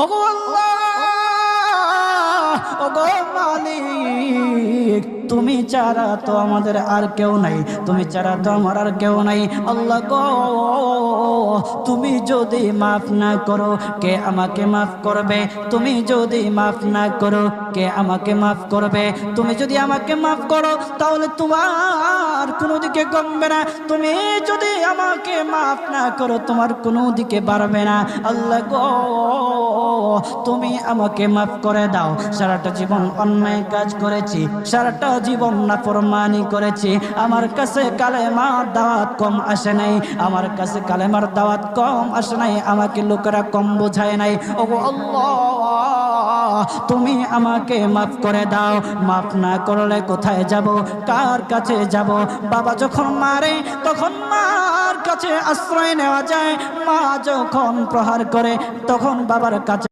ওগো আল্লাহ, ওগো মালিক, তুমি ছাড়া তো আমাদের আর কেউ নাই, তুমি ছাড়া তো আমার আর কেউ নাই। আল্লাহ গো, তুমি যদি মাফ না করো কে আমাকে মাফ করবে? তুমি যদি মাফ না করো কে আমাকে মাফ করবে? তুমি যদি আমাকে মাফ করো তাহলে তোমার কোনো দিকে কমবে না, তুমি যদি আমাকে মাফ না করো তোমার কোনো দিকে বাড়বে না। আল্লাহ গো, তুমি আমাকে মাফ করে দাও। সারাটা জীবন অন্যায় কাজ করেছি, সারাটা জীবন নাফরমানি করেছি, আমার কাছে কালেমার দাওয়াত কম আসে নাই, আমার কাছে কালেমার দাওয়াত কম আসে নাই, আমাকে লোকেরা কম বোঝায় নাই। ওগো আল্লাহ, তুমি আমাকে মাফ করে দাও। মাফ না করলে কোথায় যাব, কার কাছে যাব? বাবা যখন মারে তখন মার কাছে আশ্রয় নেওয়া যায়, মা যখন প্রহার করে তখন বাবার কাছে